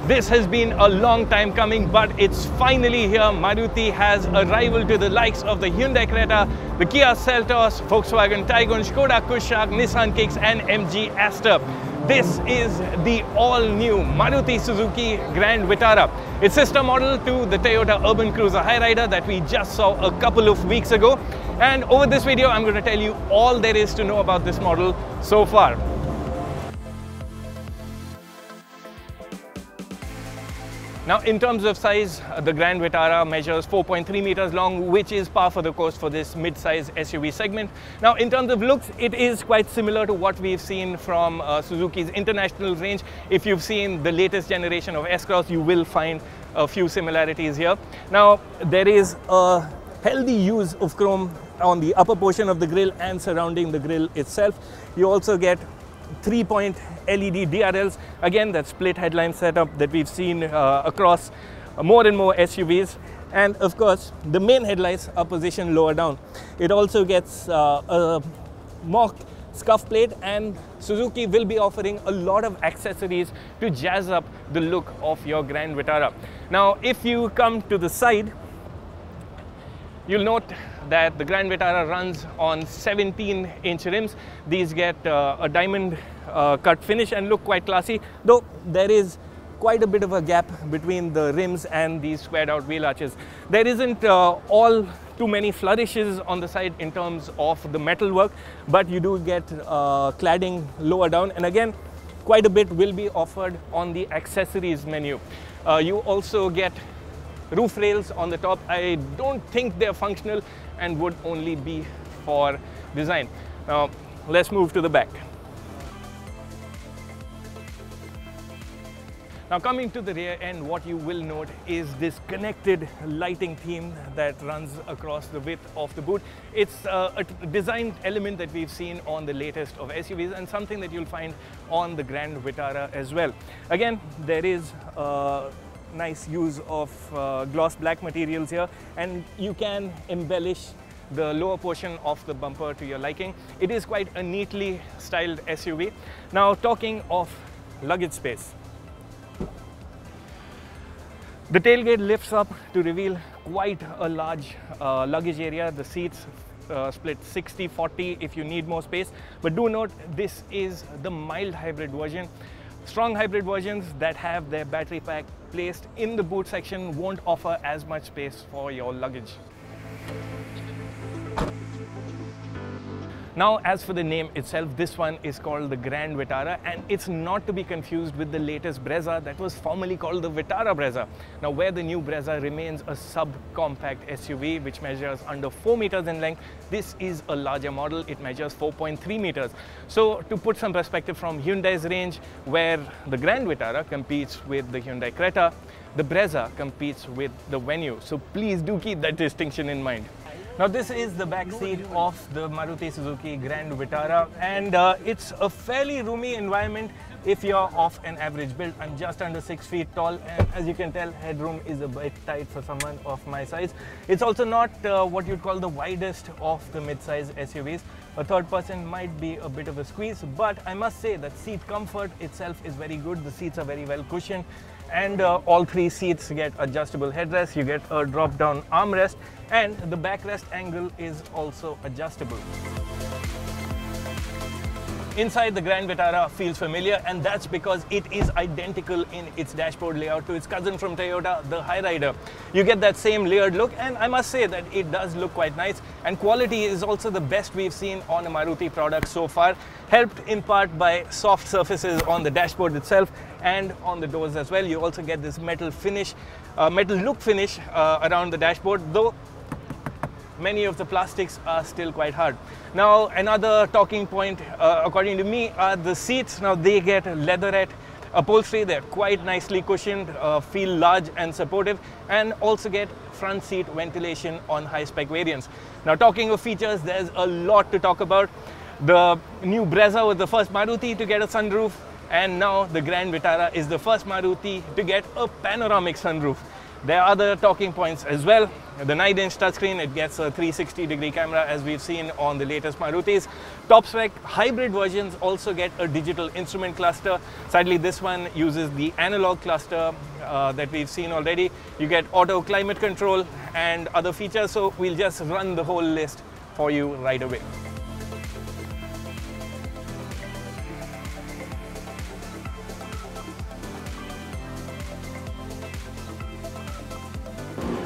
This has been a long time coming, but it's finally here. Maruti has a rival to the likes of the Hyundai Creta, the Kia Seltos, Volkswagen Taigun, Škoda Kushaq, Nissan Kicks and MG Astor. This is the all-new Maruti Suzuki Grand Vitara. It's sister model to the Toyota Urban Cruiser Hyryder that we just saw a couple of weeks ago. And over this video, I'm going to tell you all there is to know about this model so far. Now, in terms of size, the Grand Vitara measures 4.3 meters long, which is par for the course for this mid-size SUV segment. Now, in terms of looks, it is quite similar to what we've seen from Suzuki's international range. If you've seen the latest generation of S-Cross, you will find a few similarities here. Now, there is a healthy use of chrome on the upper portion of the grille and surrounding the grille itself. You also get 3-point LED DRLs, again that split headline setup that we've seen across more and more SUVs, and of course the main headlights are positioned lower down. It also gets a mock scuff plate, and Suzuki will be offering a lot of accessories to jazz up the look of your Grand Vitara. Now, if you come to the side, you'll note that the Grand Vitara runs on 17-inch rims. These get a diamond cut finish and look quite classy, though there is quite a bit of a gap between the rims and these squared out wheel arches. There isn't all too many flourishes on the side in terms of the metal work, but you do get cladding lower down, and again quite a bit will be offered on the accessories menu. You also get roof rails on the top. I don't think they're functional and would only be for design. Now let's move to the back. Now, coming to the rear end, what you will note is this connected lighting theme that runs across the width of the boot. It's a design element that we've seen on the latest of SUVs and something that you'll find on the Grand Vitara as well. Again, there is nice use of gloss black materials here, and you can embellish the lower portion of the bumper to your liking. It is quite a neatly styled SUV. Now, talking of luggage space, the tailgate lifts up to reveal quite a large luggage area. The seats split 60-40 if you need more space, but do note this is the mild hybrid version. Strong hybrid versions that have their battery pack placed in the boot section won't offer as much space for your luggage. Now, as for the name itself, this one is called the Grand Vitara, and it's not to be confused with the latest Brezza that was formerly called the Vitara Brezza. Now, where the new Brezza remains a sub-compact SUV which measures under 4 meters in length, this is a larger model. It measures 4.3 meters. So, to put some perspective from Hyundai's range, where the Grand Vitara competes with the Hyundai Creta, the Brezza competes with the Venue. So, please do keep that distinction in mind. Now, this is the back seat of the Maruti Suzuki Grand Vitara, and it's a fairly roomy environment if you're of an average build. I'm just under 6 feet tall, and as you can tell, headroom is a bit tight for someone of my size. It's also not what you'd call the widest of the mid-size SUVs. A third person might be a bit of a squeeze, but I must say that seat comfort itself is very good. The seats are very well cushioned, and all 3 seats get adjustable headrests. You get a drop-down armrest, and the backrest angle is also adjustable. Inside, the Grand Vitara feels familiar, and that's because it is identical in its dashboard layout to its cousin from Toyota, the Hyryder. You get that same layered look, and I must say that it does look quite nice, and quality is also the best we've seen on a Maruti product so far, helped in part by soft surfaces on the dashboard itself and on the doors as well. You also get this metal finish, metal look finish around the dashboard, though many of the plastics are still quite hard. Now, another talking point, according to me, are the seats. Now, they get leatherette upholstery. They're quite nicely cushioned, feel large and supportive, and also get front seat ventilation on high-spec variants. Now, talking of features, there's a lot to talk about. The new Brezza was the first Maruti to get a sunroof, and now the Grand Vitara is the first Maruti to get a panoramic sunroof. There are other talking points as well. The 9-inch touchscreen, it gets a 360-degree camera as we've seen on the latest Marutis. Top spec hybrid versions also get a digital instrument cluster. Sadly, this one uses the analog cluster that we've seen already. You get auto climate control and other features, so we'll just run the whole list for you right away.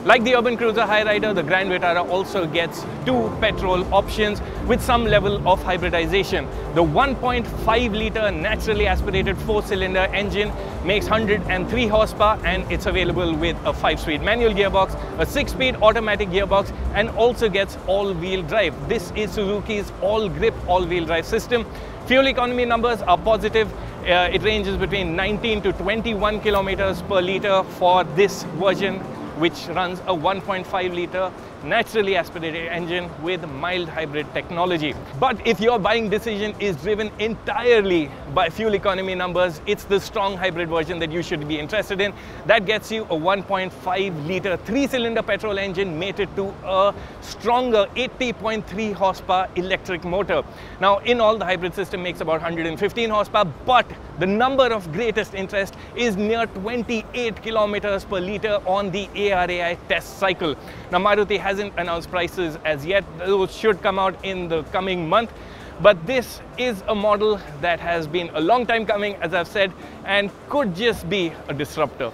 Like the urban cruiser Hyryder, the Grand Vitara also gets 2 petrol options with some level of hybridization. The 1.5-litre naturally aspirated 4-cylinder engine makes 103 horsepower, and it's available with a 5-speed manual gearbox, a 6-speed automatic gearbox, and also gets all-wheel drive. This is Suzuki's all-grip all-wheel drive system. Fuel economy numbers are positive. It ranges between 19 to 21 kilometers per litre for this version, which runs a 1.5-litre naturally aspirated engine with mild hybrid technology. But if your buying decision is driven entirely by fuel economy numbers, it's the strong hybrid version that you should be interested in. That gets you a 1.5-litre 3-cylinder petrol engine mated to a stronger 80.3 horsepower electric motor. Now, in all, the hybrid system makes about 115 horsepower, but the number of greatest interest is near 28 kilometers per litre on the ARAI test cycle. Now, Maruti hasn't announced prices as yet. Those should come out in the coming month. But this is a model that has been a long time coming, as I've said, and could just be a disruptor.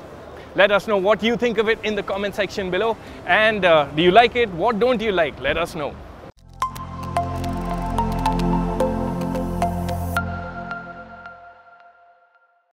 Let us know what you think of it in the comment section below. And do you like it? What don't you like? Let us know.